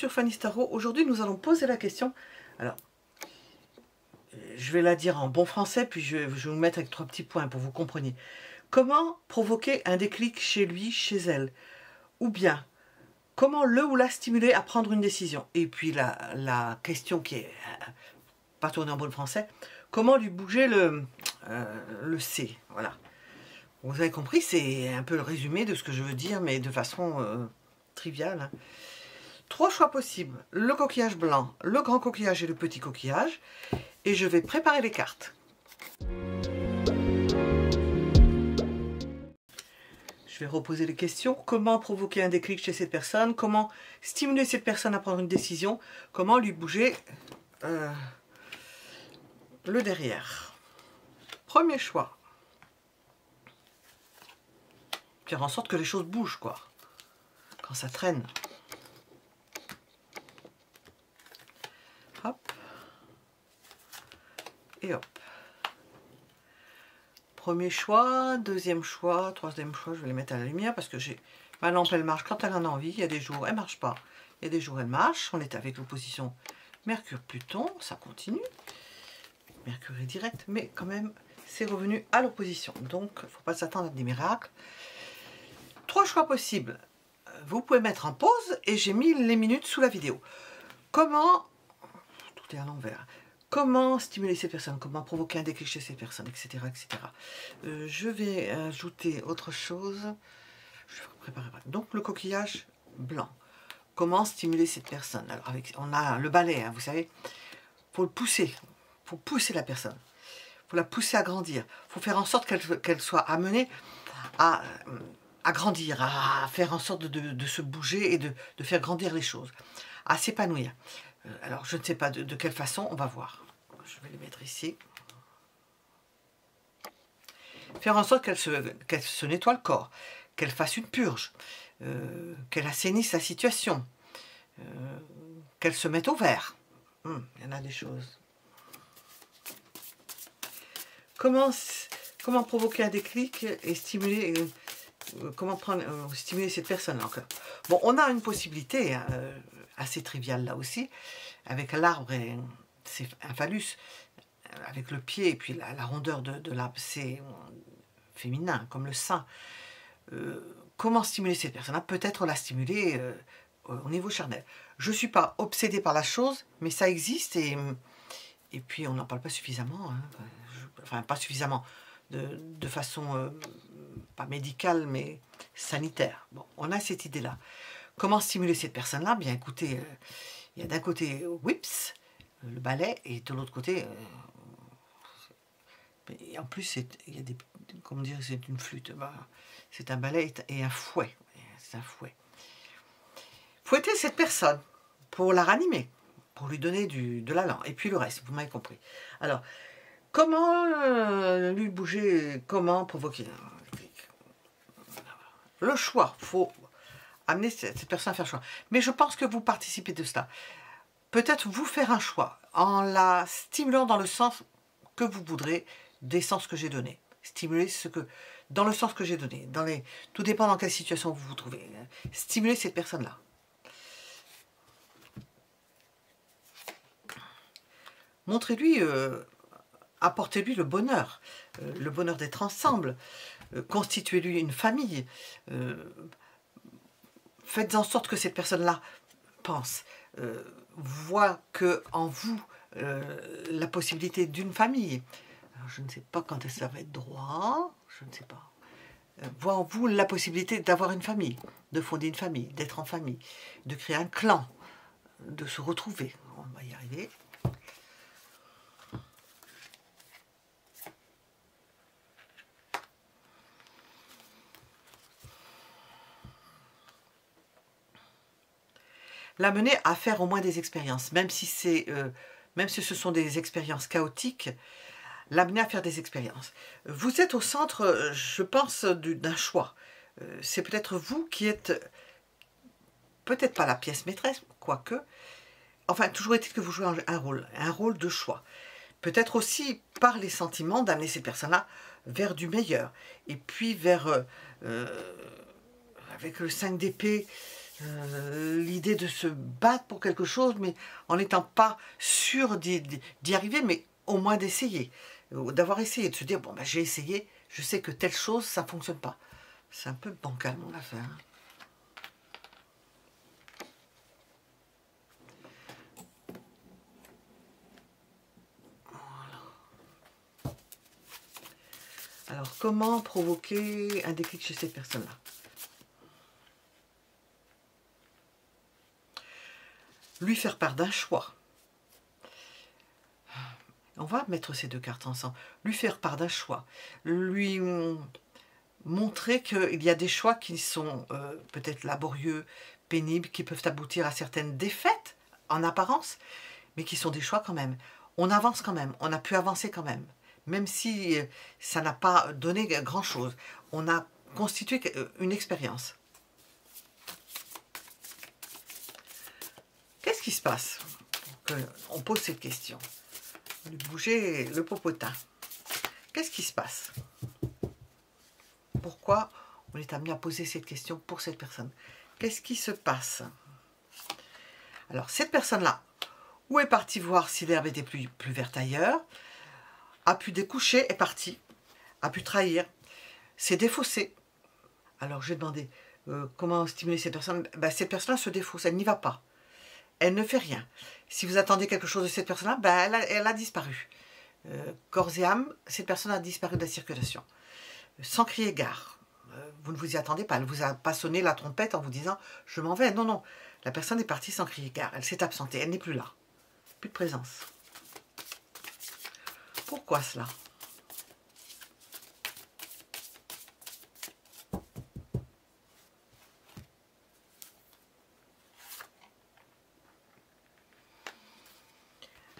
sur Fanny Tarot. Aujourd'hui, nous allons poser la question. Alors, je vais la dire en bon français, puis je vais vous mettre avec 3 petits points pour que vous compreniez. Comment provoquer un déclic chez lui, chez elle? Ou bien, comment le ou la stimuler à prendre une décision? Et puis, la question qui est pas tournée en bon français, comment lui bouger le C? Voilà. Vous avez compris, c'est un peu le résumé de ce que je veux dire, mais de façon triviale. Hein. 3 choix possibles, le coquillage blanc, le grand coquillage et le petit coquillage. Et je vais préparer les cartes. Je vais reposer les questions. Comment provoquer un déclic chez cette personne? Comment stimuler cette personne à prendre une décision? Comment lui bouger le derrière? Premier choix. Faire en sorte que les choses bougent, quoi. Quand ça traîne. Hop. Et hop. Premier choix, deuxième choix, troisième choix, je vais les mettre à la lumière parce que ma lampe, elle marche quand elle en a envie. Il y a des jours, elle ne marche pas. Il y a des jours, elle marche. On est avec l'opposition Mercure-Pluton, ça continue. Mercure est direct, mais quand même, c'est revenu à l'opposition. Donc, il ne faut pas s'attendre à des miracles. 3 choix possibles. Vous pouvez mettre en pause et j'ai mis les minutes sous la vidéo. Comment... Tout est à l'envers. Comment stimuler ces personnes, comment provoquer un déclic chez ces personnes, etc. etc. Je vais ajouter autre chose. Je vais préparer. Donc le coquillage blanc. Comment stimuler cette personne? Alors on a le balai, hein, vous savez. Il faut le pousser. Il faut pousser la personne. Il faut la pousser à grandir. Il faut faire en sorte qu'elle soit amenée à grandir, à faire en sorte de se bouger et de faire grandir les choses, à s'épanouir. Alors, je ne sais pas de quelle façon, on va voir. Je vais les mettre ici. Faire en sorte qu'elle se nettoie le corps, qu'elle fasse une purge, qu'elle assainisse la situation, qu'elle se mette au vert. Il y en a des choses. Comment provoquer un déclic et stimuler... comment stimuler cette personne là encore. Bon, on a une possibilité assez triviale là aussi, avec l'arbre et c'est un phallus, avec le pied et puis la rondeur de l'arbre, c'est féminin, comme le sein. Comment stimuler cette personne-là? Peut-être la stimuler au niveau charnel. Je ne suis pas obsédée par la chose, mais ça existe et puis on n'en parle pas suffisamment, hein. Enfin pas suffisamment, de façon... pas médicale, mais sanitaire. Bon, on a cette idée-là. Comment stimuler cette personne-là? Bien écoutez, il y a d'un côté Whips, le balai, et de l'autre côté, et en plus, il y a des, comment dire, c'est une flûte. C'est un balai et un fouet. C'est un fouet. Fouetter cette personne pour la ranimer, pour lui donner de l'allant. Et puis le reste, vous m'avez compris. Alors, comment lui bouger, comment provoquer? Le choix, il faut amener cette personne à faire le choix. Mais je pense que vous participez de cela. Peut-être vous faire un choix en la stimulant dans le sens que vous voudrez, des sens que j'ai donnés. Stimuler dans le sens que j'ai donné. Tout dépend dans quelle situation vous vous trouvez. Stimuler cette personne-là. Montrez-lui, apportez-lui le bonheur d'être ensemble. Constituez-lui une famille. Faites en sorte que cette personne-là pense, voit en vous la possibilité d'une famille. Alors, je ne sais pas quand ça va être droit, je ne sais pas. Voit en vous la possibilité d'avoir une famille, de fonder une famille, d'être en famille, de créer un clan, de se retrouver. On va y arriver. L'amener à faire au moins des expériences, même si ce sont des expériences chaotiques, l'amener à faire des expériences. Vous êtes au centre, je pense, d'un choix. C'est peut-être vous qui êtes, peut-être pas la pièce maîtresse, quoique, enfin, toujours est-il que vous jouez un rôle de choix. Peut-être aussi, par les sentiments, d'amener ces personnes-là vers du meilleur. Et puis vers, avec le 5 d'épée, l'idée de se battre pour quelque chose, mais en n'étant pas sûr d'y arriver, mais au moins d'essayer, d'avoir essayé, de se dire, bon, ben, j'ai essayé, je sais que telle chose, ça ne fonctionne pas. C'est un peu bancal, mon affaire. Alors, comment provoquer un déclic chez cette personne-là? Lui faire part d'un choix. On va mettre ces deux cartes ensemble. Lui faire part d'un choix. Lui montrer qu'il y a des choix qui sont peut-être laborieux, pénibles, qui peuvent aboutir à certaines défaites en apparence, mais qui sont des choix quand même. On avance quand même, on a pu avancer quand même si ça n'a pas donné grand-chose. On a constitué une expérience. Qu'est-ce qui se passe? On pose cette question. Lui bouger le popotin. Qu'est-ce qui se passe? Pourquoi on est amené à poser cette question pour cette personne? Qu'est-ce qui se passe? Alors, cette personne-là, où est partie voir si l'herbe était plus verte ailleurs, a pu découcher, est partie, a pu trahir, s'est défaussée. Alors, j'ai demandé comment stimuler cette personne. Ben, cette personne-là se défausse, elle n'y va pas. Elle ne fait rien. Si vous attendez quelque chose de cette personne-là, ben, elle a disparu. Corps et âme, cette personne a disparu de la circulation. Sans crier gare. Vous ne vous y attendez pas. Elle ne vous a pas sonné la trompette en vous disant « je m'en vais ». Non, non. La personne est partie sans crier gare. Elle s'est absentée. Elle n'est plus là. Plus de présence. Pourquoi cela?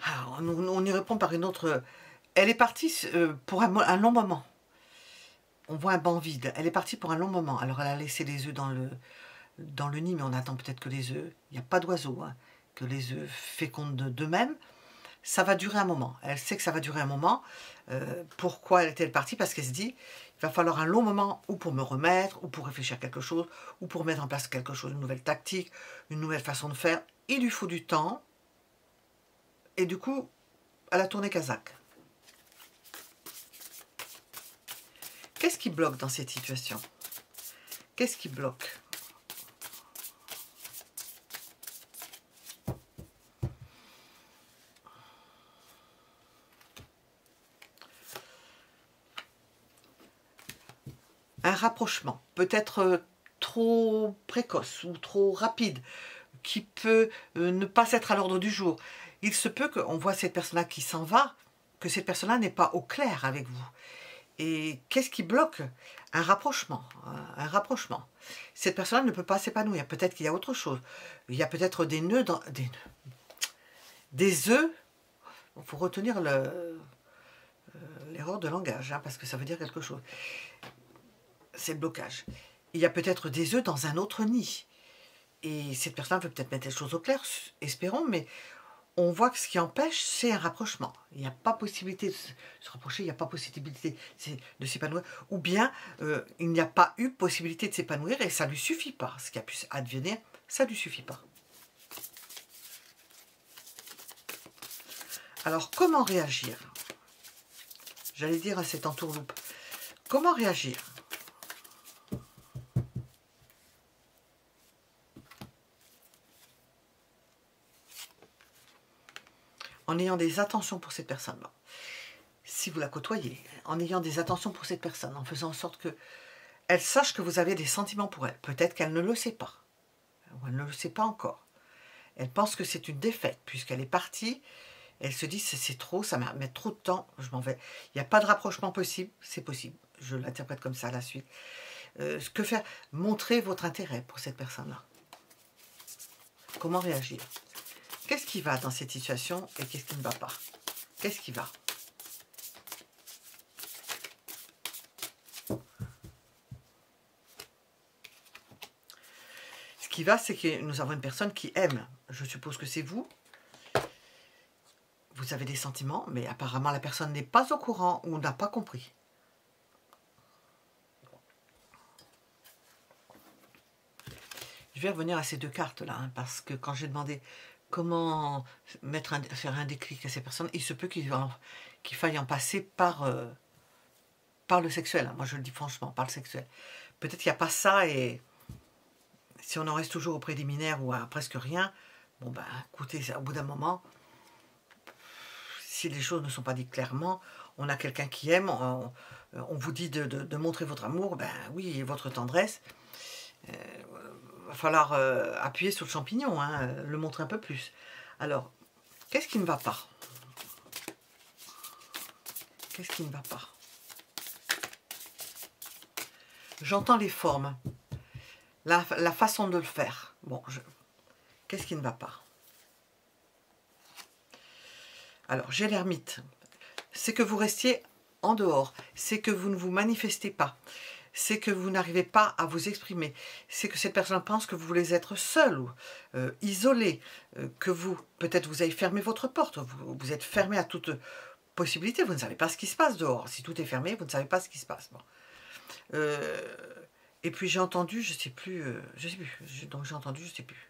Alors, on y répond par une autre... Elle est partie pour un long moment. On voit un banc vide. Elle est partie pour un long moment. Alors, elle a laissé les œufs dans le nid, mais on attend peut-être que les œufs... Il n'y a pas d'oiseaux, hein, que les œufs fécondent d'eux-mêmes. Ça va durer un moment. Elle sait que ça va durer un moment. Pourquoi est-elle partie? Parce qu'elle se dit, il va falloir un long moment ou pour me remettre, ou pour réfléchir à quelque chose, ou pour mettre en place quelque chose, une nouvelle tactique, une nouvelle façon de faire. Il lui faut du temps. Et du coup, elle a tourné Kazakh. Qu'est-ce qui bloque dans cette situation? Qu'est-ce qui bloque? Un rapprochement, peut-être trop précoce ou trop rapide, qui peut ne pas être à l'ordre du jour. Il se peut qu'on voit cette personne-là qui s'en va, que cette personne-là n'est pas au clair avec vous. Et qu'est-ce qui bloque? Un rapprochement, un rapprochement. Cette personne-là ne peut pas s'épanouir. Peut-être qu'il y a autre chose. Il y a peut-être des nœuds, des œufs. Il faut retenir l'erreur de langage, hein, parce que ça veut dire quelque chose. C'est le blocage. Il y a peut-être des œufs dans un autre nid. Et cette personne veut peut-être mettre les choses au clair, espérons, mais on voit que ce qui empêche, c'est un rapprochement. Il n'y a pas possibilité de se rapprocher, il n'y a pas possibilité de s'épanouir. Ou bien, il n'y a pas eu possibilité de s'épanouir et ça ne lui suffit pas. Ce qui a pu advenir, ça ne lui suffit pas. Alors, comment réagir? J'allais dire à cette entourloupe. Comment réagir? En ayant des attentions pour cette personne-là. Si vous la côtoyez, en ayant des attentions pour cette personne, en faisant en sorte qu'elle sache que vous avez des sentiments pour elle. Peut-être qu'elle ne le sait pas, ou elle ne le sait pas encore. Elle pense que c'est une défaite, puisqu'elle est partie, elle se dit c'est trop, ça va mettre trop de temps, je m'en vais. Il n'y a pas de rapprochement possible, c'est possible, je l'interprète comme ça à la suite. Que faire? Montrer votre intérêt pour cette personne-là. Comment réagir? Qu'est-ce qui va dans cette situation et qu'est-ce qui ne va pas? Qu'est-ce qui va? Ce qui va, c'est que nous avons une personne qui aime. Je suppose que c'est vous. Vous avez des sentiments, mais apparemment la personne n'est pas au courant ou n'a pas compris. Je vais revenir à ces deux cartes-là, hein, parce que quand j'ai demandé comment faire un déclic à ces personnes, il se peut qu'il faille en passer par le sexuel. Hein. Moi, je le dis franchement, par le sexuel. Peut-être qu'il n'y a pas ça, et si on en reste toujours au préliminaire ou à presque rien, bon ben, écoutez, au bout d'un moment, si les choses ne sont pas dites clairement, on a quelqu'un qui aime, on vous dit de montrer votre amour, ben oui, et votre tendresse, va falloir appuyer sur le champignon, hein, le montrer un peu plus. Alors, qu'est-ce qui ne va pas? Qu'est-ce qui ne va pas? J'entends les formes, la façon de le faire. Bon, qu'est-ce qui ne va pas? Alors, j'ai l'ermite. C'est que vous restiez en dehors, c'est que vous ne vous manifestez pas, c'est que vous n'arrivez pas à vous exprimer, c'est que cette personne pense que vous voulez être seul ou isolé, que peut-être vous avez fermé votre porte, vous êtes fermé à toute possibilité, vous ne savez pas ce qui se passe dehors. Si tout est fermé, vous ne savez pas ce qui se passe. Bon. Et puis j'ai entendu, je sais plus, donc j'ai entendu, je sais plus.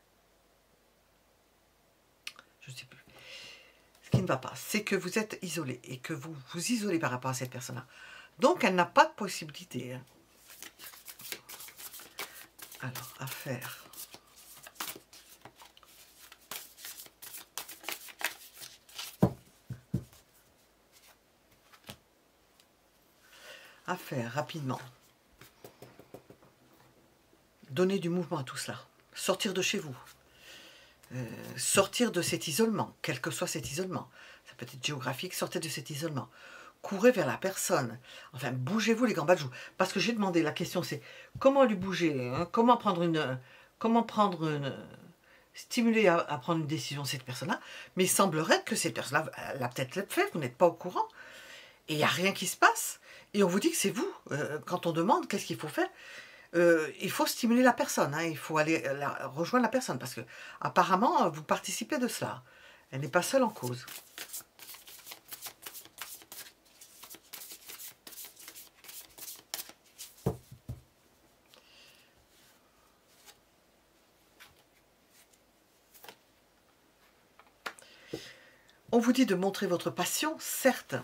Ce qui ne va pas, c'est que vous êtes isolé et que vous vous isolez par rapport à cette personne-là. Donc elle n'a pas de possibilité. Hein. Alors, à faire. À faire rapidement. Donner du mouvement à tout cela. Sortir de chez vous. Sortir de cet isolement, quel que soit cet isolement. Ça peut être géographique, sortez de cet isolement. Courez vers la personne. Enfin, bougez-vous les gambadjous. Parce que j'ai demandé, la question c'est, comment lui bouger, hein, comment stimuler à prendre une décision cette personne-là. Mais il semblerait que cette personne-là, elle a peut-être le fait, vous n'êtes pas au courant. Et il n'y a rien qui se passe. Et on vous dit que c'est vous. Quand on demande qu'est-ce qu'il faut faire, il faut stimuler la personne, hein, il faut aller rejoindre la personne, parce que apparemment vous participez de cela. Elle n'est pas seule en cause. On vous dit de montrer votre passion, certes,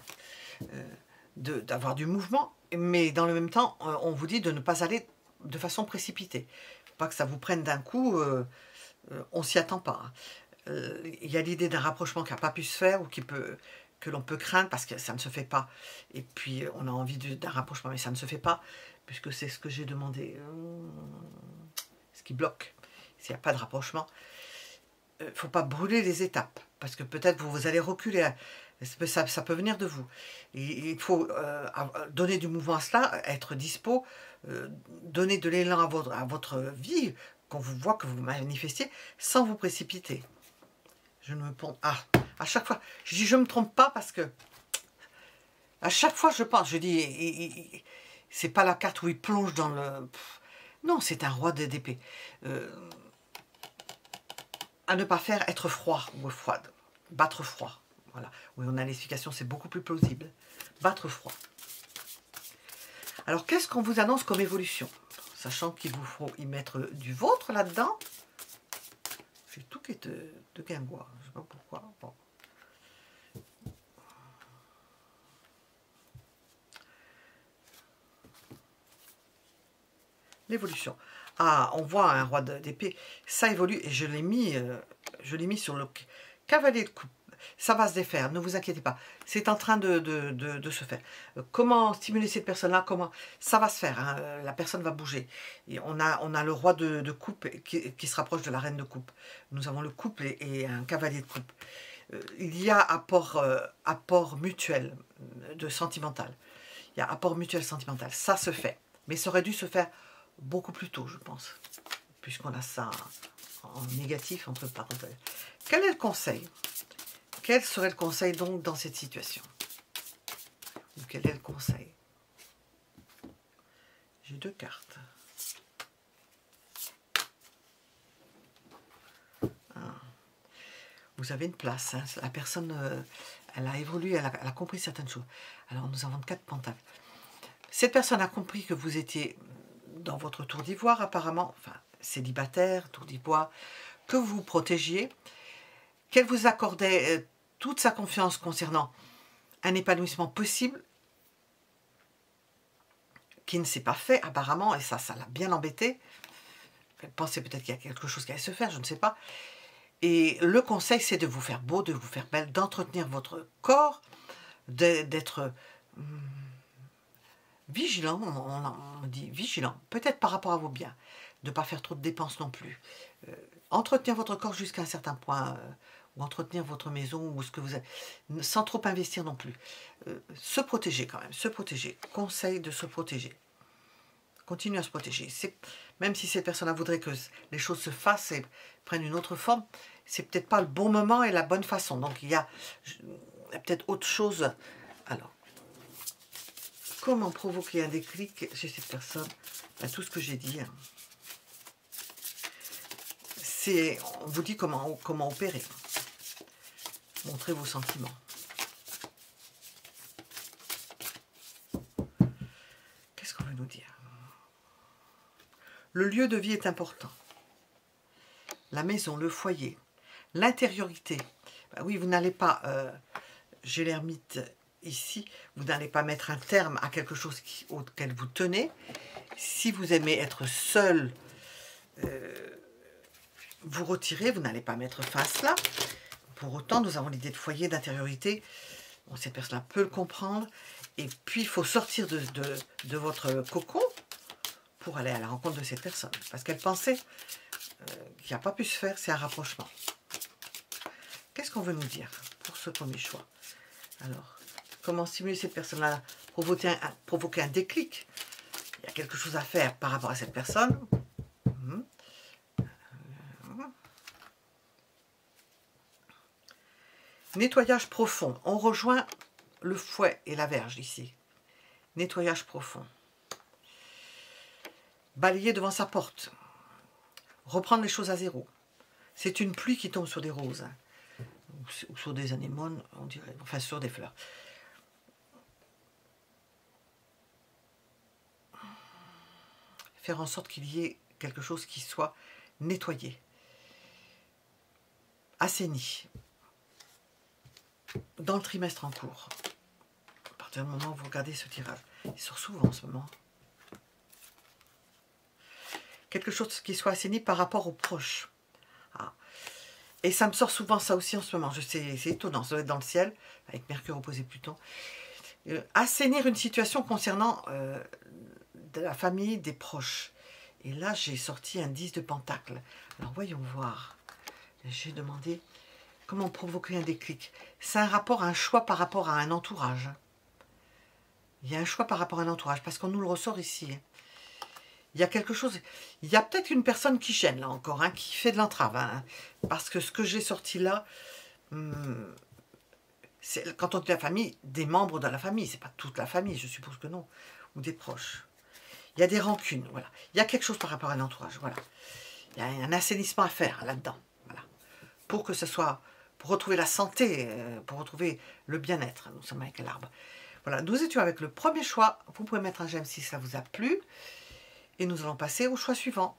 d'avoir du mouvement, mais dans le même temps, on vous dit de ne pas aller de façon précipitée. Pas que ça vous prenne d'un coup, on s'y attend pas. Il y a l'idée d'un rapprochement qui n'a pas pu se faire ou que l'on peut craindre parce que ça ne se fait pas. Et puis on a envie d'un rapprochement, mais ça ne se fait pas, puisque c'est ce que j'ai demandé. Ce qui bloque, s'il n'y a pas de rapprochement. Il ne faut pas brûler les étapes, parce que peut-être vous allez reculer. Ça peut venir de vous. Il faut donner du mouvement à cela, être dispo, donner de l'élan à votre vie, qu'on vous voit que vous manifestiez, sans vous précipiter. Je ne me trompe. Ah, à chaque fois, je dis je ne me trompe pas parce que à chaque fois je pense, je dis, c'est pas la carte où il plonge dans le... Non, c'est un roi d'épée. À ne pas faire, être froid ou froide, battre froid. Voilà. Oui, on a l'explication, c'est beaucoup plus plausible. Battre froid. Alors, qu'est-ce qu'on vous annonce comme évolution? Sachant qu'il vous faut y mettre du vôtre là-dedans. C'est tout qui est de guingois. Je ne sais pas pourquoi. Bon. L'évolution. Ah, on voit un roi d'épée. Ça évolue et je l'ai mis sur le cavalier de coupe. Ça va se défaire, ne vous inquiétez pas. C'est en train de se faire. Comment stimuler cette personne-là? Comment ça va se faire, hein? La personne va bouger. Et on a le roi de coupe qui se rapproche de la reine de coupe. Nous avons le couple et un cavalier de coupe. Il y a apport mutuel de sentimental. Il y a apport mutuel sentimental. Ça se fait. Mais ça aurait dû se faire beaucoup plus tôt, je pense. Puisqu'on a ça en négatif, entre parenthèses. Quel est le conseil? Quel serait le conseil donc dans cette situation? Ou quel est le conseil? J'ai deux cartes. Ah. Vous avez une place. Hein. La personne, elle a évolué, elle a compris certaines choses. Alors nous avons 4 pentacles. Cette personne a compris que vous étiez dans votre tour d'ivoire apparemment, enfin célibataire, tour d'ivoire, que vous vous protégiez, qu'elle vous accordait toute sa confiance concernant un épanouissement possible, qui ne s'est pas fait apparemment, et ça l'a bien embêté. Elle pensait peut-être qu'il y a quelque chose qui allait se faire, je ne sais pas. Et le conseil, c'est de vous faire beau, de vous faire belle, d'entretenir votre corps, d'être vigilant, on dit vigilant, peut-être par rapport à vos biens, de ne pas faire trop de dépenses non plus. Entretenir votre corps jusqu'à un certain point, ou entretenir votre maison, ou ce que vous avez, sans trop investir non plus. Se protéger quand même, se protéger. Conseil de se protéger. Continuez à se protéger. Même si cette personne-là voudrait que les choses se fassent et prennent une autre forme, c'est peut-être pas le bon moment et la bonne façon. Donc il y a peut-être autre chose. Alors, comment provoquer un déclic chez cette personne? Tout ce que j'ai dit. Hein. On vous dit comment opérer. Montrez vos sentiments. Qu'est-ce qu'on veut nous dire? Le lieu de vie est important. La maison, le foyer, l'intériorité. Ben oui, vous n'allez pas, j'ai l'ermite ici, vous n'allez pas mettre un terme à quelque chose auquel vous tenez. Si vous aimez être seul, vous retirez, vous n'allez pas mettre fin à cela. Pour autant, nous avons l'idée de foyer, d'intériorité. Bon, cette personne-là peut le comprendre. Et puis, il faut sortir de votre cocon pour aller à la rencontre de cette personne. Parce qu'elle pensait qu'il n'a pas pu se faire, c'est un rapprochement. Qu'est-ce qu'on veut nous dire pour ce premier choix? Alors, comment stimuler cette personne-là, provoquer un déclic? Il y a quelque chose à faire par rapport à cette personne. Nettoyage profond. On rejoint le fouet et la verge ici. Nettoyage profond. Balayer devant sa porte. Reprendre les choses à zéro. C'est une pluie qui tombe sur des roses. Hein, ou sur des anémones, on dirait. Enfin, sur des fleurs. Faire en sorte qu'il y ait quelque chose qui soit nettoyé. Assaini. Dans le trimestre en cours. À partir du moment où vous regardez ce tirage. Il sort souvent en ce moment. Quelque chose qui soit assaini par rapport aux proches. Ah. Et ça me sort souvent ça aussi en ce moment. Je sais, c'est étonnant, ça doit être dans le ciel, avec Mercure opposé Pluton. Assainir une situation concernant de la famille, des proches. Et là, j'ai sorti un 10 de Pentacle. Alors, voyons voir. J'ai demandé comment provoquer un déclic. C'est un rapport, un choix par rapport à un entourage. Il y a un choix par rapport à un entourage, parce qu'on nous le ressort ici. Il y a quelque chose, il y a peut-être une personne qui gêne là encore, hein, qui fait de l'entrave. Hein, parce que ce que j'ai sorti là, c'est quand on dit la famille, des membres de la famille, c'est pas toute la famille, je suppose que non, ou des proches. Il y a des rancunes, voilà. Il y a quelque chose par rapport à un entourage, voilà. Il y a un assainissement à faire là-dedans, voilà. Pour que ce soit, pour retrouver la santé, pour retrouver le bien-être. Nous sommes avec l'arbre. Voilà, nous étions avec le premier choix. Vous pouvez mettre un j'aime si ça vous a plu. Et nous allons passer au choix suivant.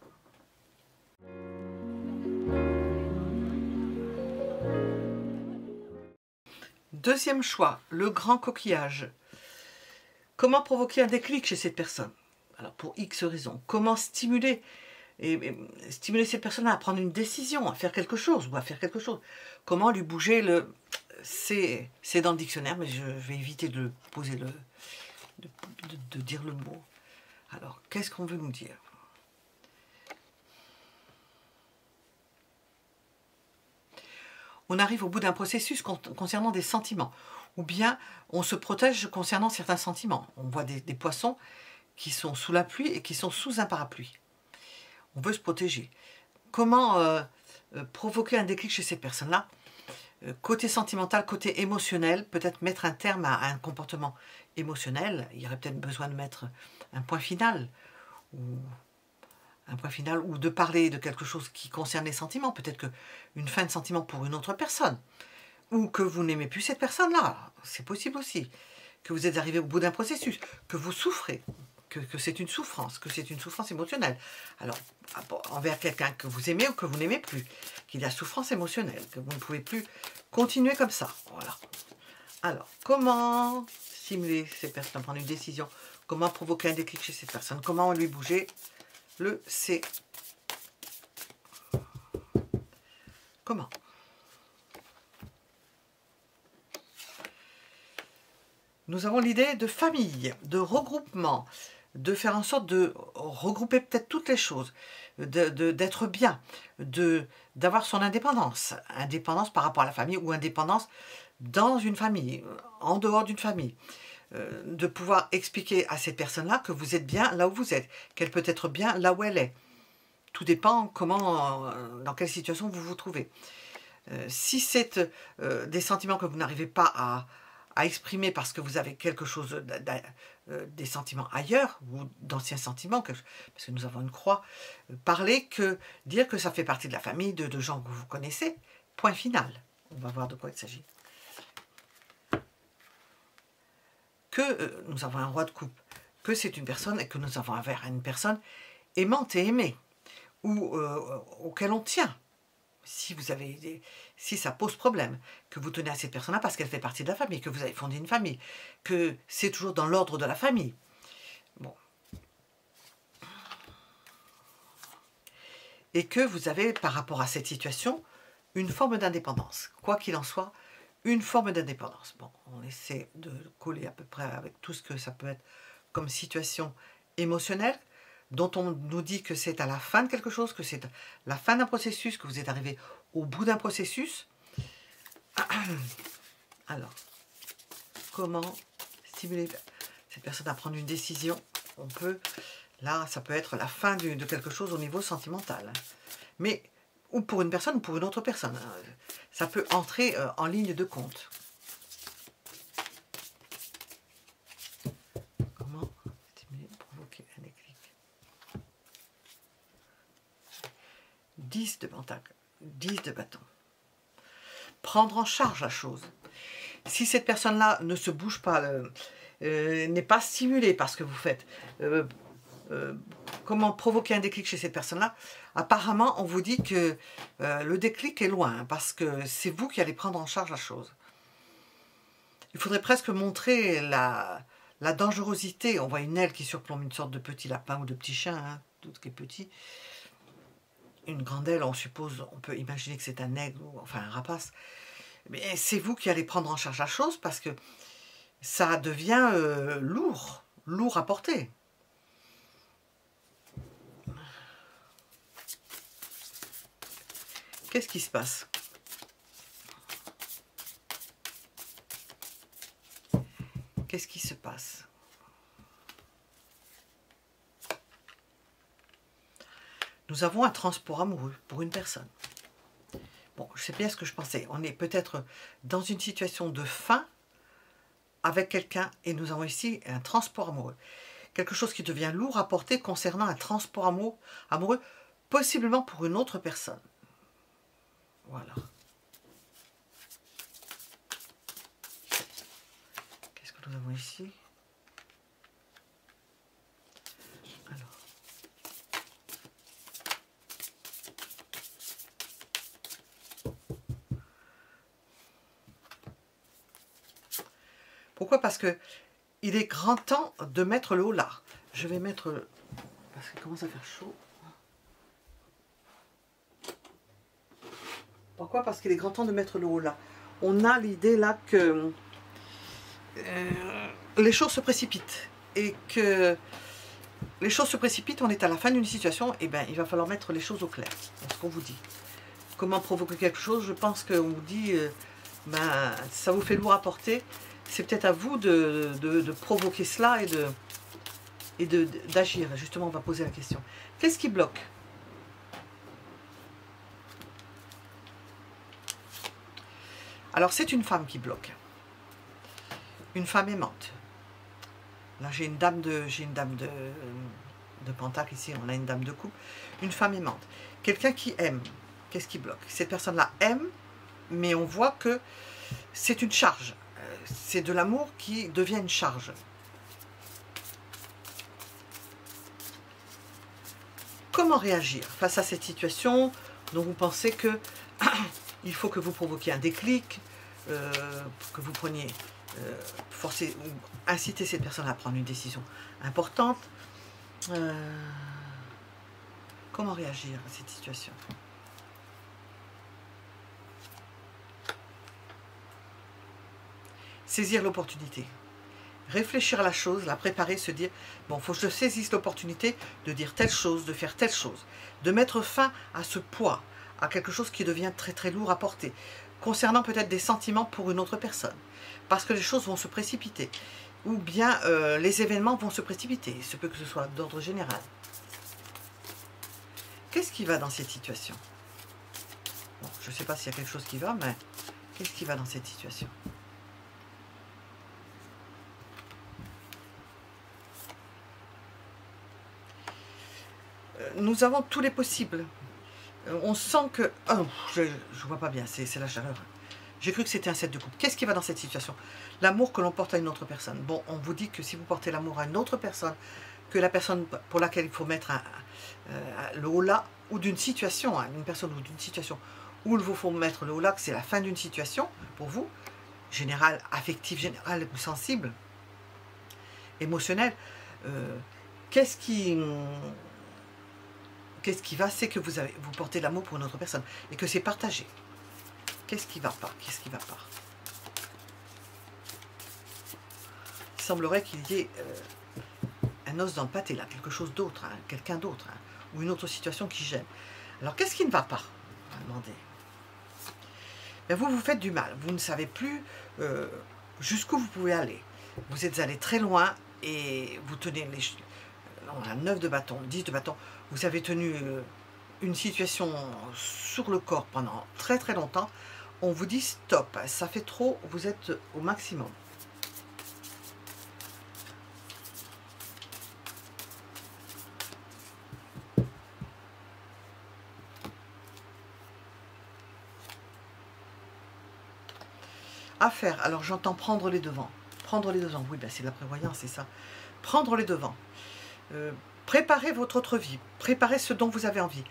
Deuxième choix, le grand coquillage. Comment provoquer un déclic chez cette personne? Alors pour X raisons. Comment stimuler stimuler cette personne à prendre une décision, à faire quelque chose ou à faire quelque chose? Comment lui bouger le... C'est dans le dictionnaire, mais je vais éviter de poser de dire le mot. Alors, qu'est-ce qu'on veut nous dire? On arrive au bout d'un processus concernant des sentiments. Ou bien, on se protège concernant certains sentiments. On voit des poissons qui sont sous la pluie et qui sont sous un parapluie. On veut se protéger. Comment provoquer un déclic chez ces personnes-là? Côté sentimental, côté émotionnel, peut-être mettre un terme à un comportement émotionnel. Il y aurait peut-être besoin de mettre un point final, ou de parler de quelque chose qui concerne les sentiments, peut-être qu'une fin de sentiment pour une autre personne, ou que vous n'aimez plus cette personne-là, c'est possible aussi, que vous êtes arrivé au bout d'un processus, que vous souffrez, que c'est une souffrance émotionnelle. Alors, envers quelqu'un que vous aimez ou que vous n'aimez plus, qu'il y a souffrance émotionnelle, que vous ne pouvez plus continuer comme ça. Voilà. Alors, comment stimuler cette personne à prendre une décision? Comment provoquer un déclic chez cette personne? Comment lui bouger le C? Comment? Nous avons l'idée de famille, de regroupement, de faire en sorte de regrouper peut-être toutes les choses, d'être bien, d'avoir son indépendance. Indépendance par rapport à la famille ou indépendance dans une famille, en dehors d'une famille. De pouvoir expliquer à cette personne-là que vous êtes bien là où vous êtes, qu'elle peut être bien là où elle est. Tout dépend dans quelle situation vous vous trouvez. Si c'est des sentiments que vous n'arrivez pas à exprimer parce que vous avez quelque chose, des sentiments ailleurs, ou d'anciens sentiments, parce que nous avons une croix, dire que ça fait partie de la famille, de gens que vous connaissez, point final. On va voir de quoi il s'agit. Que nous avons un roi de coupe, que c'est une personne et que nous avons affaire à une personne aimante et aimée, ou auquel on tient. Si ça pose problème, que vous tenez à cette personne-là parce qu'elle fait partie de la famille, que vous avez fondé une famille, que c'est toujours dans l'ordre de la famille. Bon. Et que vous avez, par rapport à cette situation, une forme d'indépendance. Quoi qu'il en soit, une forme d'indépendance. Bon, on essaie de coller à peu près avec tout ce que ça peut être comme situation émotionnelle, dont on nous dit que c'est à la fin de quelque chose, que c'est la fin d'un processus, que vous êtes arrivé au bout d'un processus. Alors, comment stimuler cette personne à prendre une décision? On peut, là, ça peut être la fin de quelque chose au niveau sentimental. Mais, ou pour une personne ou pour une autre personne. Ça peut entrer en ligne de compte. Comment stimuler, provoquer un déclic? 10 de pentacle, 10 de bâton. Prendre en charge la chose. Si cette personne-là ne se bouge pas, n'est pas stimulée par ce que vous faites, comment provoquer un déclic chez cette personne-là? Apparemment, on vous dit que le déclic est loin, hein, parce que c'est vous qui allez prendre en charge la chose. Il faudrait presque montrer la dangerosité. On voit une aile qui surplombe une sorte de petit lapin ou de petit chien, hein, tout ce qui est petit. Une grande aile, on suppose, on peut imaginer que c'est un aigle ou enfin un rapace. Mais c'est vous qui allez prendre en charge la chose parce que ça devient lourd à porter. Qu'est-ce qui se passe? Qu'est-ce qui se passe? Nous avons un transport amoureux pour une personne. Bon, je sais bien ce que je pensais. On est peut-être dans une situation de fin avec quelqu'un et nous avons ici un transport amoureux. Quelque chose qui devient lourd à porter concernant un transport amoureux, possiblement pour une autre personne. Voilà. Qu'est-ce que nous avons ici? Alors. Pourquoi? Parce que il est grand temps de mettre le haut là. Je vais mettre... parce qu'il commence à faire chaud. Pourquoi? Parce qu'il est grand temps de mettre le haut là. On a l'idée là que les choses se précipitent. Et que les choses se précipitent, on est à la fin d'une situation, et bien il va falloir mettre les choses au clair. C'est ce qu'on vous dit. Comment provoquer quelque chose? Je pense qu'on vous dit, ça vous fait lourd à porter. C'est peut-être à vous de provoquer cela et d'agir. Justement, on va poser la question. Qu'est-ce qui bloque? Alors, c'est une femme qui bloque. Une femme aimante. Là, j'ai une dame de pentacle ici, on a une dame de coupe. Une femme aimante. Quelqu'un qui aime. Qu'est-ce qui bloque? Cette personne-là aime, mais on voit que c'est une charge. C'est de l'amour qui devient une charge. Comment réagir face à cette situation dont vous pensez que il faut que vous provoquiez un déclic, que vous preniez, forcer ou inciter cette personne à prendre une décision importante. Comment réagir à cette situation? Saisir l'opportunité. Réfléchir à la chose, la préparer, se dire, bon, il faut que je saisisse l'opportunité de dire telle chose, de faire telle chose, de mettre fin à ce poids, à quelque chose qui devient très très lourd à porter, concernant peut-être des sentiments pour une autre personne, parce que les choses vont se précipiter, ou bien les événements vont se précipiter, il se peut que ce soit d'ordre général. Qu'est-ce qui va dans cette situation? Bon, je ne sais pas s'il y a quelque chose qui va, mais qu'est-ce qui va dans cette situation? Nous avons tous les possibles. On sent que... Oh, je ne vois pas bien, c'est la chaleur. J'ai cru que c'était un 7 de coupe. Qu'est-ce qui va dans cette situation? L'amour que l'on porte à une autre personne. Bon, on vous dit que si vous portez l'amour à une autre personne, que la personne pour laquelle il faut mettre le holà, ou d'une situation, hein, une personne ou d'une situation, où il vous faut mettre le holà, que c'est la fin d'une situation, pour vous, générale, affective, générale, ou sensible, émotionnelle, qu'est-ce qui va? C'est que vous portez l'amour pour une autre personne et que c'est partagé. Qu'est-ce qui va pas? Qu'est-ce qui va pas? Il semblerait qu'il y ait un os dans le pâté, là, quelque chose d'autre, hein, quelqu'un d'autre, hein, ou une autre situation qui gêne. Alors, qu'est-ce qui ne va pas? On va demander. Ben, vous faites du mal. Vous ne savez plus jusqu'où vous pouvez aller. Vous êtes allé très loin et vous tenez les... On a 9 de bâton, 10 de bâton. Vous avez tenu une situation sur le corps pendant très très longtemps. On vous dit stop, ça fait trop, vous êtes au maximum. À faire, alors j'entends prendre les devants. Prendre les devants, oui, ben c'est de la prévoyance, c'est ça. Prendre les devants. Préparez votre autre vie, préparez ce dont vous avez envie,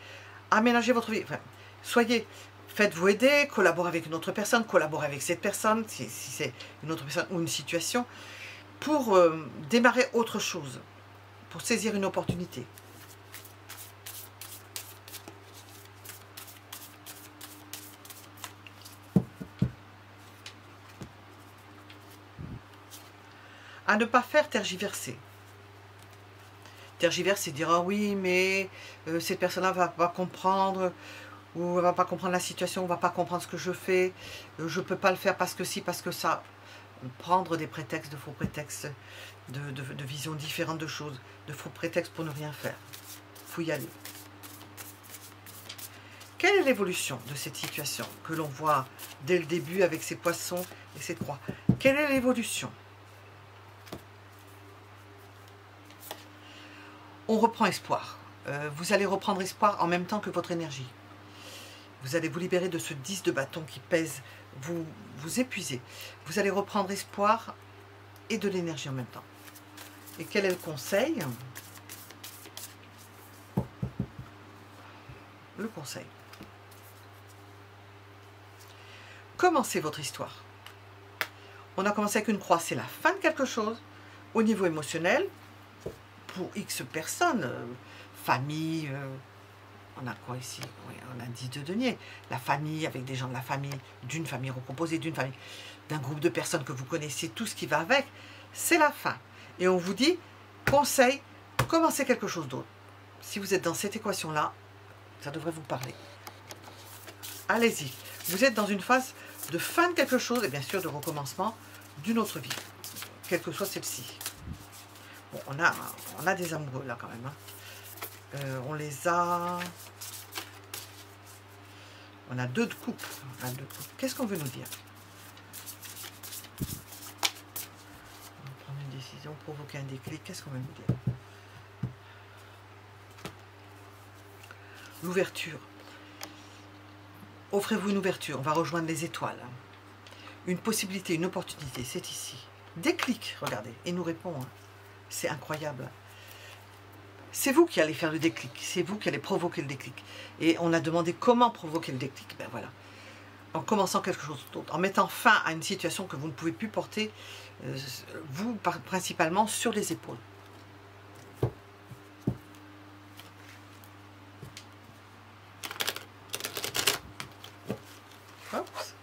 aménagez votre vie, enfin, faites-vous aider, collaborez avec une autre personne, collaborez avec cette personne, si c'est une autre personne ou une situation, pour démarrer autre chose, pour saisir une opportunité. À ne pas faire tergiverser. Tergiverser, c'est dire ah oui, mais cette personne-là va pas comprendre, ou elle va pas comprendre la situation, ou va pas comprendre ce que je fais, je peux pas le faire parce que si, parce que ça. Prendre des prétextes, de faux prétextes, de visions différentes de choses, de faux prétextes pour ne rien faire. Il faut y aller. Quelle est l'évolution de cette situation que l'on voit dès le début avec ces poissons et ces croix? Quelle est l'évolution? On reprend espoir. Vous allez reprendre espoir en même temps que votre énergie. Vous allez vous libérer de ce 10 de bâton qui pèse, vous épuisez. Vous allez reprendre espoir et de l'énergie en même temps. Et quel est le conseil? Le conseil. Commencez votre histoire. On a commencé avec une croix, c'est la fin de quelque chose au niveau émotionnel. Pour X personnes, famille, on a quoi ici? Oui, on a 10 de denier. La famille, avec des gens de la famille, d'une famille recomposée, d'une famille, d'un groupe de personnes que vous connaissez, tout ce qui va avec, c'est la fin. Et on vous dit, conseil, commencez quelque chose d'autre. Si vous êtes dans cette équation-là, ça devrait vous parler. Allez-y. Vous êtes dans une phase de fin de quelque chose, et bien sûr de recommencement d'une autre vie, quelle que soit celle-ci. Bon, on a des amoureux là quand même. Hein. On les a... On a 2 de coupe. Qu'est-ce qu'on veut nous dire? On va prendre une décision, provoquer un déclic. Qu'est-ce qu'on veut nous dire? L'ouverture. Offrez-vous une ouverture. On va rejoindre les étoiles. Une possibilité, une opportunité, c'est ici. Déclic, regardez. Et nous répond. Hein. C'est incroyable. c'est vous qui allez faire le déclic, c'est vous qui allez provoquer le déclic. Et on a demandé comment provoquer le déclic. Ben voilà, en commençant quelque chose d'autre, en mettant fin à une situation que vous ne pouvez plus porter, vous principalement sur les épaules. Oups.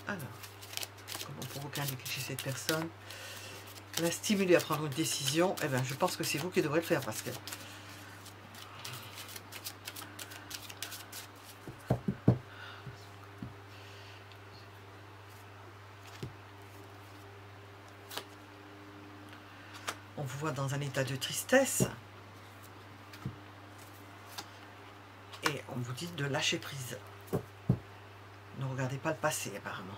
Alors, comment provoquer un déclic chez cette personne? La stimuler à prendre une décision, eh ben, je pense que c'est vous qui devrez le faire parce que on vous voit dans un état de tristesse et on vous dit de lâcher prise. Ne regardez pas le passé apparemment.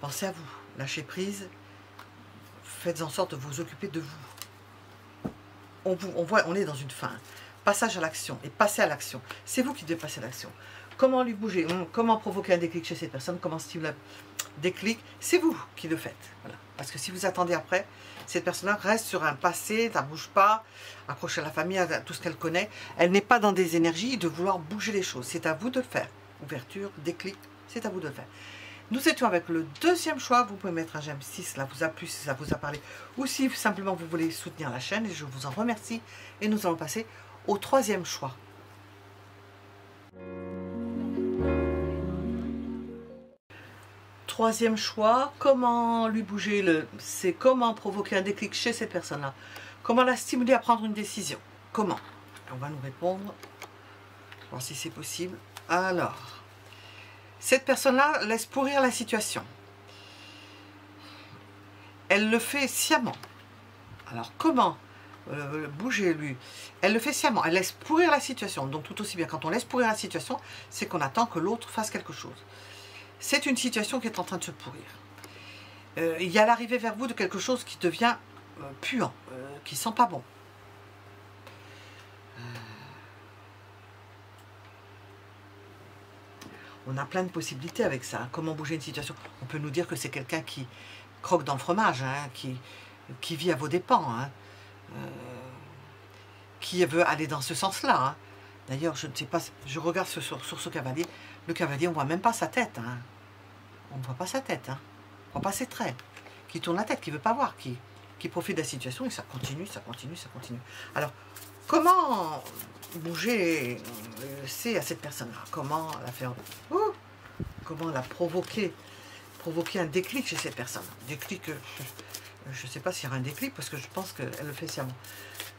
Pensez à vous, lâchez prise. Faites en sorte de vous occuper de vous. On est dans une fin. Passage à l'action. Et passer à l'action. C'est vous qui devez passer à l'action. Comment lui bouger? Comment provoquer un déclic chez cette personne? Comment stimuler un déclic? C'est vous qui le faites. Voilà. Parce que si vous attendez après, cette personne-là reste sur un passé, ça ne bouge pas, accrochée à la famille, à tout ce qu'elle connaît. Elle n'est pas dans des énergies de vouloir bouger les choses. C'est à vous de le faire. Ouverture, déclic, c'est à vous de le faire. Nous étions avec le deuxième choix. Vous pouvez mettre un j'aime si cela vous a plu, si ça vous a parlé, ou si simplement vous voulez soutenir la chaîne, et je vous en remercie. Et nous allons passer au troisième choix. Troisième choix, comment lui bouger c'est comment provoquer un déclic chez cette personne-là. Comment la stimuler à prendre une décision. Comment? On va nous répondre, voir si c'est possible. Alors, cette personne-là laisse pourrir la situation. Elle le fait sciemment. Alors, comment bouger lui? Elle le fait sciemment. Elle laisse pourrir la situation. Donc, tout aussi bien, quand on laisse pourrir la situation, c'est qu'on attend que l'autre fasse quelque chose. C'est une situation qui est en train de se pourrir. Il y a l'arrivée vers vous de quelque chose qui devient puant, qui sent pas bon. On a plein de possibilités avec ça. Comment bouger une situation? On peut nous dire que c'est quelqu'un qui croque dans le fromage, hein, qui vit à vos dépens, hein, qui veut aller dans ce sens-là. Hein. D'ailleurs, je ne sais pas, je regarde sur ce cavalier. Le cavalier, on ne voit même pas sa tête. Hein. On ne voit pas sa tête. Hein. On ne voit pas ses traits. Qui tourne la tête, qui ne veut pas voir, qui profite de la situation et ça continue, ça continue, ça continue. Alors, comment bouger c'est à cette personne-là? Comment la faire? Comment la provoquer un déclic chez cette personne? Déclic, je ne sais pas s'il y aura un déclic parce que je pense qu'elle le fait sciemment.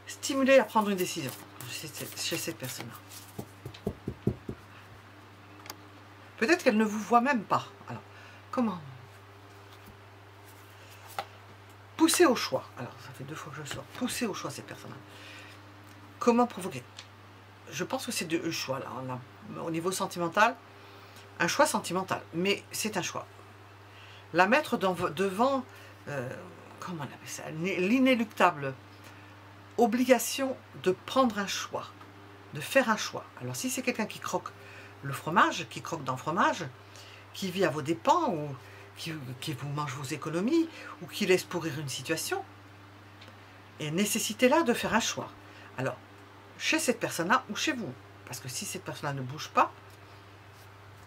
Stimuler à prendre une décision chez cette personne-là. Peut-être qu'elle ne vous voit même pas. Alors, comment? Pousser au choix. Alors, ça fait 2 fois que je sors. Pousser au choix cette personne-là. Comment provoquer? Je pense que c'est deux choix là. On a, au niveau sentimental, un choix sentimental, mais c'est un choix. La mettre devant, comment on appelle ça, l'inéluctable obligation de prendre un choix, de faire un choix. Alors si c'est quelqu'un qui croque le fromage, qui croque dans le fromage, qui vit à vos dépens, ou qui vous mange vos économies, ou qui laisse pourrir une situation, et nécessitez-là de faire un choix. Alors, chez cette personne-là ou chez vous. Parce que si cette personne-là ne bouge pas,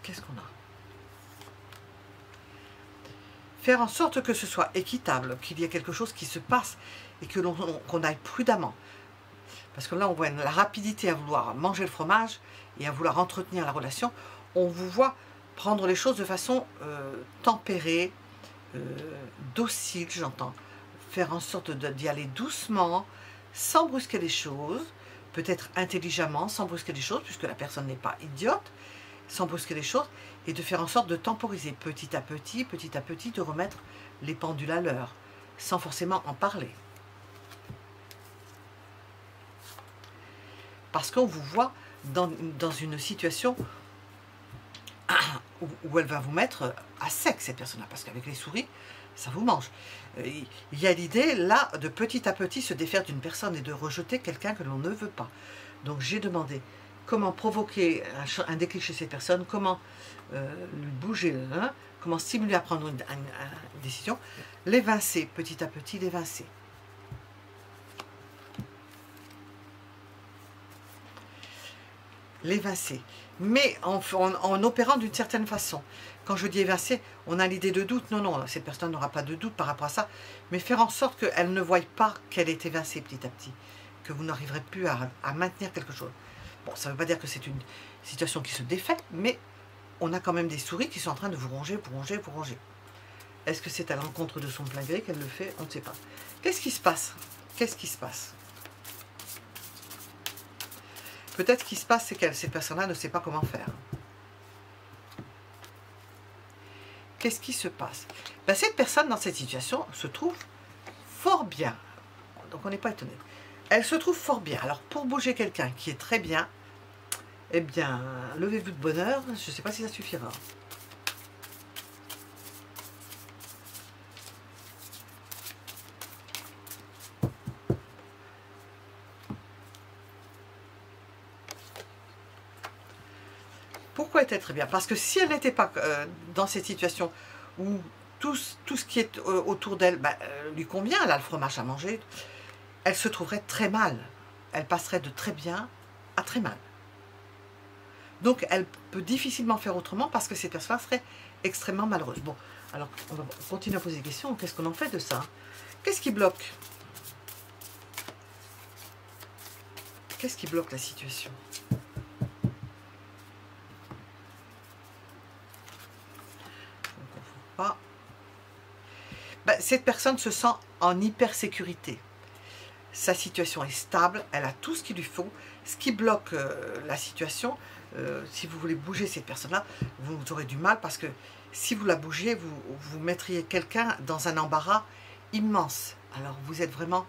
qu'est-ce qu'on a? Faire en sorte que ce soit équitable, qu'il y ait quelque chose qui se passe et que qu'on aille prudemment. Parce que là, on voit la rapidité à vouloir manger le fromage et à vouloir entretenir la relation. On vous voit prendre les choses de façon tempérée, docile, j'entends. Faire en sorte d'y aller doucement, sans brusquer les choses, peut-être intelligemment, sans brusquer les choses, puisque la personne n'est pas idiote, sans brusquer les choses, et de faire en sorte de temporiser petit à petit, de remettre les pendules à l'heure, sans forcément en parler. Parce qu'on vous voit dans une situation où elle va vous mettre à sec, cette personne-là, parce qu'avec les souris, ça vous mange. Il y a l'idée, là, de petit à petit se défaire d'une personne et de rejeter quelqu'un que l'on ne veut pas. Donc j'ai demandé comment provoquer un déclic chez cette personne, comment lui bouger, hein, comment stimuler à prendre une décision, l'évincer, petit à petit l'évincer. l'évincer. Mais en opérant d'une certaine façon. Quand je dis évincer, on a l'idée de doute. Non, non, cette personne n'aura pas de doute par rapport à ça. Mais faire en sorte qu'elle ne voie pas qu'elle est évincée petit à petit. Que vous n'arriverez plus à maintenir quelque chose. Bon, ça ne veut pas dire que c'est une situation qui se défait, mais on a quand même des souris qui sont en train de vous ronger, vous ronger, vous ronger. Est-ce que c'est à l'encontre de son plein gré qu'elle le fait? On ne sait pas. Qu'est-ce qui se passe? Qu'est-ce qui se passe? Peut-être ce qui se passe, c'est que cette personne-là ne sait pas comment faire. Qu'est-ce qui se passe? Ben, cette personne, dans cette situation, se trouve fort bien. Donc, on n'est pas étonné. Elle se trouve fort bien. Alors, pour bouger quelqu'un qui est très bien, eh bien, levez-vous de bonne heure. Je ne sais pas si ça suffira. Pourquoi est-elle très bien? Parce que si elle n'était pas dans cette situation où tout ce qui est autour d'elle lui convient, elle a le fromage à manger, elle se trouverait très mal. Elle passerait de très bien à très mal. Donc, elle peut difficilement faire autrement parce que cette personne serait extrêmement malheureuse. Bon, alors, on va continuer à poser des questions. Qu'est-ce qu'on en fait de ça? Qu'est-ce qui bloque? Qu'est-ce qui bloque la situation? On ne confond pas. Ben, cette personne se sent en hypersécurité. Sa situation est stable, elle a tout ce qu'il lui faut. Ce qui bloque la situation, si vous voulez bouger cette personne-là, vous aurez du mal parce que si vous la bougez, vous mettriez quelqu'un dans un embarras immense. Alors vous êtes vraiment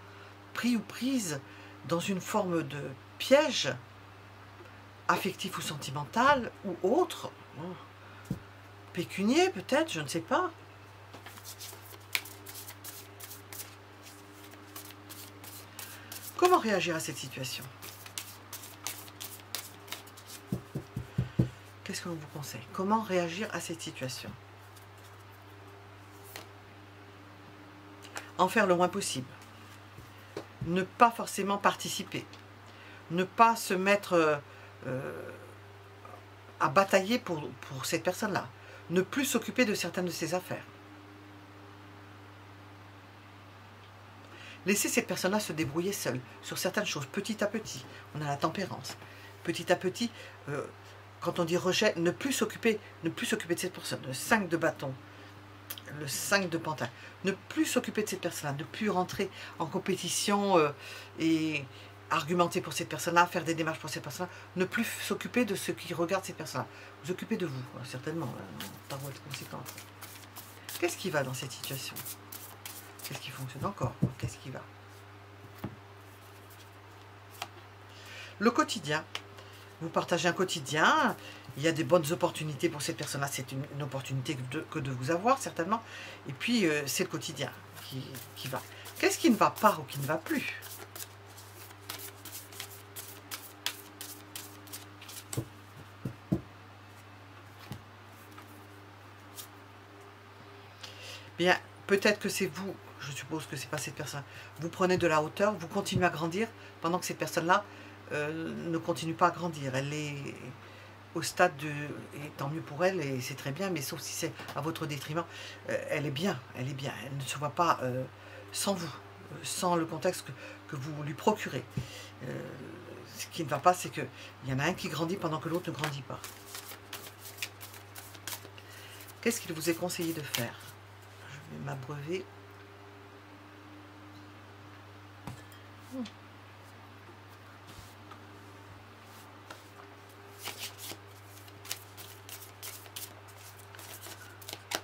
pris ou prise dans une forme de piège affectif ou sentimental ou autre, pécunier peut-être, je ne sais pas. Comment réagir à cette situation? Qu'est-ce que l'on vous conseille? Comment réagir à cette situation? En faire le moins possible. Ne pas forcément participer. Ne pas se mettre à batailler pour cette personne-là. Ne plus s'occuper de certaines de ses affaires. Laissez cette personne-là se débrouiller seule sur certaines choses, petit à petit. On a la tempérance. Petit à petit, quand on dit rejet, ne plus s'occuper de cette personne. Le 5 de bâton, le 5 de pentacle. Ne plus s'occuper de cette personne-là, ne plus rentrer en compétition et argumenter pour cette personne-là, faire des démarches pour cette personne-là. Ne plus s'occuper de ceux qui regardent cette personne-là. Vous occupez de vous, certainement, par votre conséquence. Qu'est-ce qui va dans cette situation? Qu'est-ce qui fonctionne encore? Qu'est-ce qui va? Le quotidien. Vous partagez un quotidien. Il y a des bonnes opportunités pour cette personne-là. C'est une opportunité que de vous avoir, certainement. Et puis, c'est le quotidien qui va. Qu'est-ce qui ne va pas ou qui ne va plus? Bien, peut-être que c'est vous. Je suppose que ce n'est pas cette personne. Vous prenez de la hauteur, vous continuez à grandir, pendant que cette personne-là ne continue pas à grandir. Elle est au stade de... Et tant mieux pour elle, et c'est très bien, mais sauf si c'est à votre détriment, elle est bien, elle est bien. Elle ne se voit pas sans vous, sans le contexte que vous lui procurez. Ce qui ne va pas, c'est qu'il y en a un qui grandit pendant que l'autre ne grandit pas. Qu'est-ce qu'il vous est conseillé de faire? Je vais m'abreuver.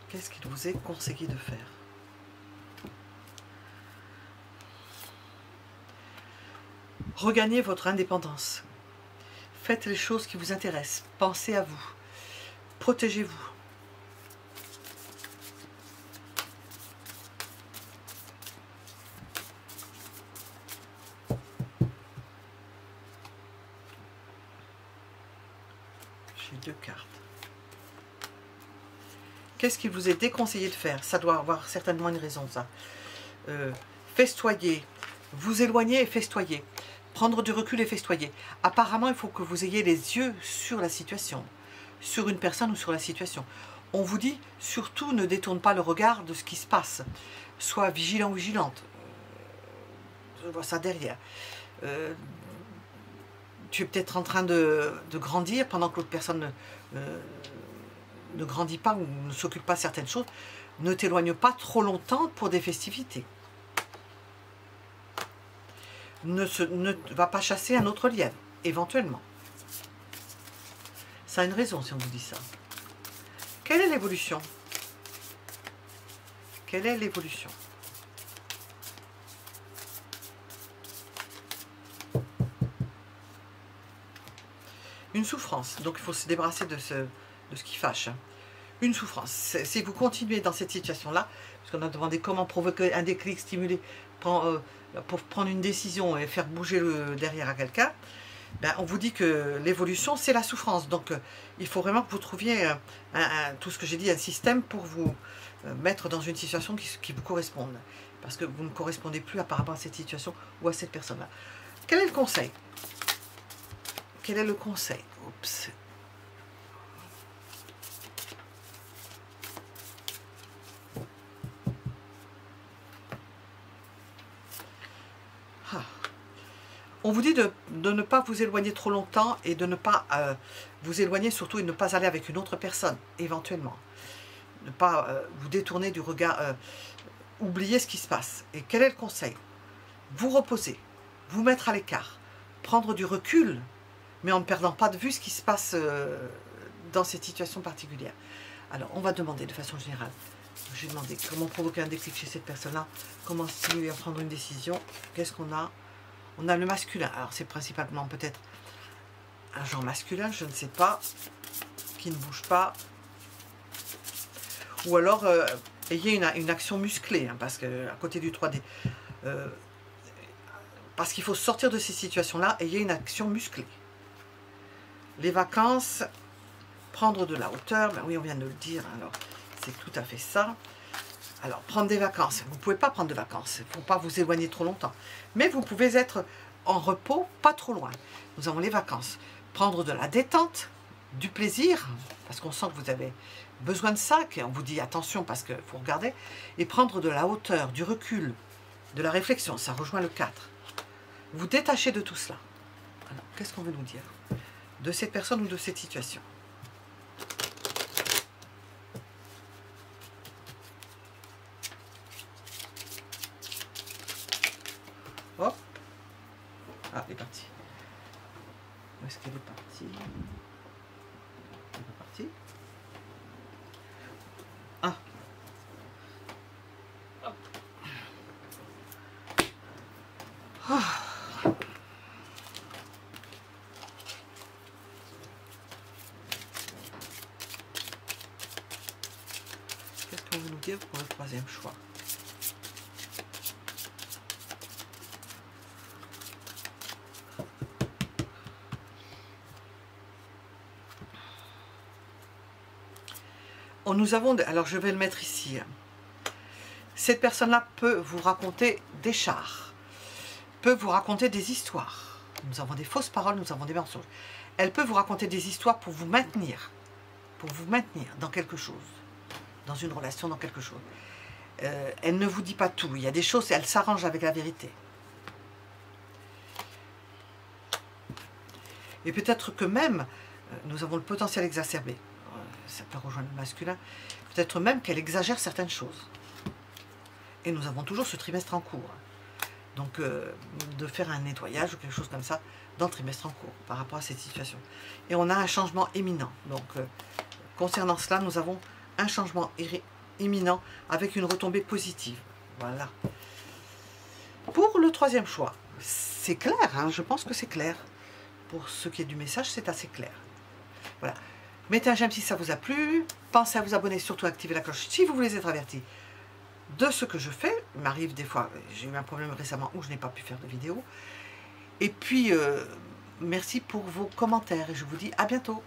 Qu'est-ce qu'il vous est conseillé de faire? Regagnez votre indépendance. Faites les choses qui vous intéressent. Pensez à vous. Protégez-vous. J'ai 2 cartes. Qu'est-ce qu'il vous est déconseillé de faire? Ça doit avoir certainement une raison, ça. Festoyer. Vous éloigner et festoyer. Prendre du recul et festoyer. Apparemment, il faut que vous ayez les yeux sur la situation, sur une personne ou sur la situation. On vous dit, surtout, ne détourne pas le regard de ce qui se passe. Sois vigilant ou vigilante. Je vois ça derrière. Tu es peut-être en train de grandir pendant que l'autre personne ne grandit pas ou ne s'occupe pas de certaines choses. Ne t'éloigne pas trop longtemps pour des festivités. Ne va pas chasser un autre lièvre, éventuellement. Ça a une raison si on vous dit ça. Quelle est l'évolution? Quelle est l'évolution? Une souffrance. Donc il faut se débarrasser de ce qui fâche. Une souffrance. Si vous continuez dans cette situation-là, parce qu'on a demandé comment provoquer un déclic, stimuler, pour prendre une décision et faire bouger le derrière à quelqu'un, ben, on vous dit que l'évolution, c'est la souffrance. Donc, il faut vraiment que vous trouviez, tout ce que j'ai dit, un système pour vous mettre dans une situation qui vous corresponde. Parce que vous ne correspondez plus apparemment à cette situation ou à cette personne-là. Quel est le conseil? Quel est le conseil? Oups. On vous dit de ne pas vous éloigner trop longtemps et de ne pas vous éloigner surtout et ne pas aller avec une autre personne, éventuellement. Ne pas vous détourner du regard, oublier ce qui se passe. Et quel est le conseil? Vous reposer, vous mettre à l'écart, prendre du recul, mais en ne perdant pas de vue ce qui se passe dans cette situation particulière. Alors, on va demander de façon générale. J'ai demandé comment provoquer un déclic chez cette personne-là, comment stimuler à prendre une décision. Qu'est-ce qu'on a? On a le masculin. Alors, c'est principalement peut-être un genre masculin, je ne sais pas, qui ne bouge pas. Ou alors, ayez une action musclée, hein, parce que à côté du 3D, parce qu'il faut sortir de ces situations-là, ayez une action musclée. Les vacances, prendre de la hauteur, ben oui, on vient de le dire, alors c'est tout à fait ça. Alors, prendre des vacances, vous ne pouvez pas prendre de vacances, il ne faut pas vous éloigner trop longtemps. Mais vous pouvez être en repos, pas trop loin. Nous avons les vacances. Prendre de la détente, du plaisir, parce qu'on sent que vous avez besoin de ça, qu'on vous dit attention parce qu'il faut regarder, et prendre de la hauteur, du recul, de la réflexion, ça rejoint le 4. Vous détachez de tout cela. Alors, qu'est-ce qu'on veut nous dire de cette personne ou de cette situation? Hop. Ah, elle est partie. Où est-ce qu'elle est partie? Elle est partie. Ah. Hop. Ah. Qu'est-ce qu'on veut nous dire pour le troisième choix? Nous avons, alors je vais le mettre ici. Cette personne-là peut vous raconter des chars, peut vous raconter des histoires. Nous avons des fausses paroles, nous avons des mensonges. Elle peut vous raconter des histoires pour vous maintenir dans quelque chose, dans une relation, dans quelque chose. Elle ne vous dit pas tout. Il y a des choses, elle s'arrange avec la vérité. Et peut-être que même, nous avons le potentiel exacerbé. Ça peut rejoindre le masculin. Peut-être même qu'elle exagère certaines choses. Et nous avons toujours ce trimestre en cours. Donc, de faire un nettoyage ou quelque chose comme ça dans le trimestre en cours par rapport à cette situation. Et on a un changement imminent. Donc, concernant cela, nous avons un changement imminent avec une retombée positive. Voilà. Pour le troisième choix, c'est clair, hein, je pense que c'est clair. Pour ce qui est du message, c'est assez clair. Voilà. Mettez un j'aime si ça vous a plu. Pensez à vous abonner, surtout à activer la cloche si vous voulez être averti de ce que je fais. Il m'arrive des fois, j'ai eu un problème récemment où je n'ai pas pu faire de vidéo. Et puis, merci pour vos commentaires et je vous dis à bientôt.